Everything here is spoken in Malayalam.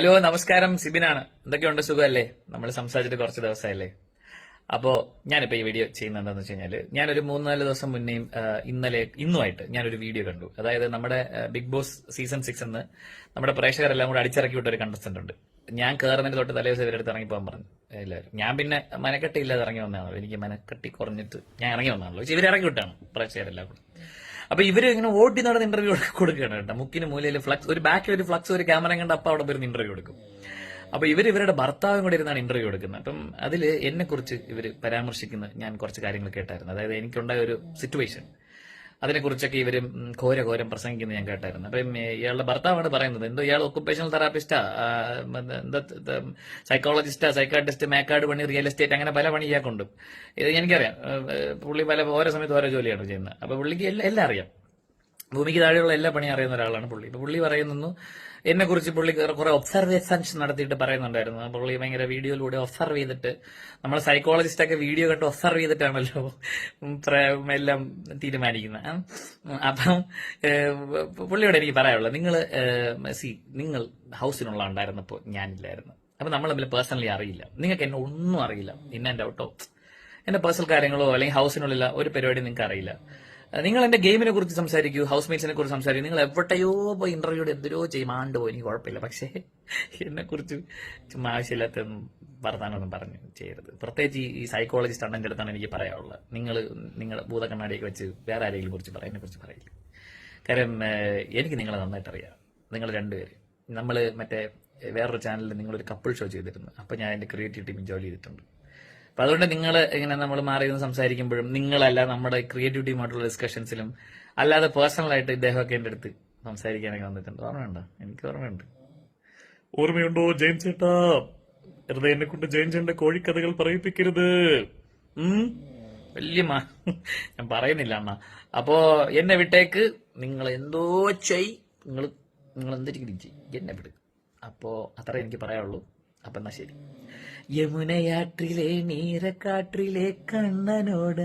ഹലോ, നമസ്കാരം. സിബിനാണ്. എന്തൊക്കെയുണ്ട്? സുഖമല്ലേ? നമ്മൾ സംസാരിച്ചിട്ട് കുറച്ച് ദിവസമല്ലേ? അപ്പോ ഞാനിപ്പോ ഈ വീഡിയോ ചെയ്യുന്നത് എന്താണെന്ന് വെച്ച് കഴിഞ്ഞാല്, ഞാനൊരു 3-4 ദിവസം മുന്നേയും ഇന്നുമായിട്ട് ഞാനൊരു വീഡിയോ കണ്ടു. അതായത് നമ്മുടെ ബിഗ് ബോസ് സീസൺ 6 എന്ന് നമ്മുടെ പ്രേക്ഷകരെല്ലാം കൂടെ അടിച്ചിറക്കി വിട്ട ഒരു കണ്ടസ്റ്റന്റ് ഉണ്ട്. ഞാൻ കയറുന്നതിന് തൊട്ട് തലേ ദിവസം ഇവരെടുത്ത് ഇറങ്ങിപ്പോകാൻ പറഞ്ഞു എല്ലാവരും. ഞാൻ പിന്നെ മനക്കെട്ടി ഇല്ലാതെ ഇറങ്ങി വന്നതാണല്ലോ. എനിക്ക് മനക്കെട്ടി കുറഞ്ഞിട്ട് ഞാൻ ഇറങ്ങി വന്നതാണല്ലോ. ഇവർ ഇറങ്ങി വിട്ടാണ് പ്രേക്ഷകരെല്ലാം കൂടെ. അപ്പൊ ഇവര് ഇങ്ങനെ ഓടി നടന്ന് ഇന്റർവ്യൂ കൊടുക്കുകയാണ് കേട്ടോ. മുക്കിന് മൂലയിൽ ഫ്ലക്സ്, ഒരു ബാക്കിൽ ഒരു ഫ്ലക്സ്, ഒരു ക്യാമറ കണ്ട് അപ്പൊ അവിടെ പോയിരുന്ന് ഇന്റർവ്യൂ കൊടുക്കും. അപ്പൊ ഇവരുടെ ഭർത്താവും കൂടെ ഇരുന്നാണ് ഇന്റർവ്യൂ എടുക്കുന്നത്. അപ്പം അതിൽ എന്നെ കുറിച്ച് ഇവർ പരാമർശിക്കുന്ന ഞാൻ കുറച്ച് കാര്യങ്ങൾ കേട്ടായിരുന്നു. അതായത് എനിക്കുണ്ടായ ഒരു സിറ്റുവേഷൻ, അതിനെക്കുറിച്ചൊക്കെ ഇവരും ഘോരം പ്രസംഗിക്കുന്നത് ഞാൻ കേട്ടായിരുന്നു. അപ്പം ഇയാളുടെ ഭർത്താവാണ് പറയുന്നത്, എന്തോ ഇയാൾ ഒക്കുപേഷണൽ തെറാപ്പിസ്റ്റാ, എന്താ സൈക്കോളജിസ്റ്റാ, സൈക്കാട്രിസ്റ്റ്, മേക്കാട് പണി, റിയൽ എസ്റ്റേറ്റ്, അങ്ങനെ പല പണി ഇയാൾക്കുണ്ട്. ഇത് എനിക്കറിയാം. പുള്ളി ഓരോ സമയത്ത് ഓരോ ജോലിയാണ് ചെയ്യുന്നത്. അപ്പൊ പുള്ളിക്ക് എല്ലാം അറിയാം. ഭൂമിക്ക് താഴെയുള്ള എല്ലാ പണിയും അറിയുന്ന ഒരാളാണ് പുള്ളി. ഇപ്പൊ പുള്ളി പറയുന്നു, എന്നെ കുറിച്ച് പുള്ളി കുറെ ഒബ്സർവേഷൻസ് നടത്തിയിട്ട് പറയുന്നുണ്ടായിരുന്നു. പുള്ളി ഭയങ്കര വീഡിയോയിലൂടെ ഒബ്സർവ് ചെയ്തിട്ട്, നമ്മൾ സൈക്കോളജിസ്റ്റ് ഒക്കെ വീഡിയോ കണ്ട് ഒബ്സർവ് ചെയ്തിട്ടാണല്ലോ എല്ലാം തീരുമാനിക്കുന്നത്. അപ്പം പുള്ളിയോട് എനിക്ക് പറയാനുള്ളത്, നിങ്ങൾ ഹൗസിനുള്ള ഉണ്ടായിരുന്നപ്പോൾ ഞാനില്ലായിരുന്നു. അപ്പൊ നമ്മൾ തമ്മിൽ പേഴ്സണലി അറിയില്ല. നിങ്ങൾക്ക് എന്നെ ഒന്നും അറിയില്ല. ഇൻ ആൻഡ് ഔട്ടോ എന്റെ പേഴ്സണൽ കാര്യങ്ങളോ അല്ലെങ്കിൽ ഹൗസിനുള്ള ഒരു പരിപാടി നിങ്ങൾക്ക് അറിയില്ല. നിങ്ങൾ എന്റെ ഗെയിമിനെ കുറിച്ച് സംസാരിക്കൂ, ഹൗസ് മേറ്റ്സിനെ കുറിച്ച് സംസാരിക്കൂ. നിങ്ങൾ എവിടെയോ പോയി ഇന്റർവ്യൂടെ എന്തിനോ ചെയ്യും, പോയി, എനിക്ക് കുഴപ്പമില്ല. പക്ഷേ എന്നെ കുറിച്ച് ചുമ്മാ ആവശ്യമില്ലാത്ത വർത്താനൊന്നും പറഞ്ഞു ചെയ്യരുത്. പ്രത്യേകിച്ച് ഈ സൈക്കോളജിസ്റ്റ് അണ്ണന്റെ അടുത്താണ് എനിക്ക് പറയാനുള്ളത്. നിങ്ങളുടെ ഭൂതക്കണ്ണാടിയൊക്കെ വെച്ച് വേറെ ആരെങ്കിലും കുറിച്ച് പറയാം, എന്നെ കുറിച്ച് പറയില്ല. കാര്യം എനിക്ക് നിങ്ങളെ നന്നായിട്ട് അറിയാം. നിങ്ങൾ രണ്ടുപേര്, നമ്മൾ വേറൊരു ചാനലിൽ നിങ്ങളൊരു കപ്പിൾ ഷോ ചെയ്തിരുന്നു. അപ്പൊ ഞാൻ എന്റെ ക്രിയേറ്റീവ് ടീമിൽ ജോലി ചെയ്തിട്ടുണ്ട്. അപ്പൊ അതുകൊണ്ട് നിങ്ങൾ ഇങ്ങനെ നമ്മൾ മാറി നിന്ന് സംസാരിക്കുമ്പോഴും, നിങ്ങളല്ല നമ്മുടെ ക്രിയേറ്റീവ് ടീമായിട്ടുള്ള ഡിസ്കഷൻസിലും അല്ലാതെ പേഴ്സണലായിട്ട് ഇദ്ദേഹമൊക്കെ എന്റെ അടുത്ത് സംസാരിക്കാനൊക്കെ വന്നിട്ടുണ്ട്. ഓർമ്മയുണ്ടോ? എനിക്ക് ഓർമ്മയുണ്ട്. ഓർമ്മയുണ്ടോ ജെയിൻ ചേട്ടാ? വെറുതെ എന്നെ കൊണ്ട് ജെയിൻ ചേട്ടന്റെ കോഴിക്കഥകൾ പറയിപ്പിക്കരുത്. വലിയ ഞാൻ പറയുന്നില്ല അണ്ണ. അപ്പോ എന്നെ വിട്ടേക്ക്. നിങ്ങൾ എന്തോ നിങ്ങൾ എന്തെങ്കിലും എന്നെ വിട്. അപ്പോ അത്ര എനിക്ക് പറയാനുള്ളൂ. അപ്പൊ എന്നാ ശരി. യമുനയാற்றிലെ നീരക്കാற்றிലെ കണ്ണനോട്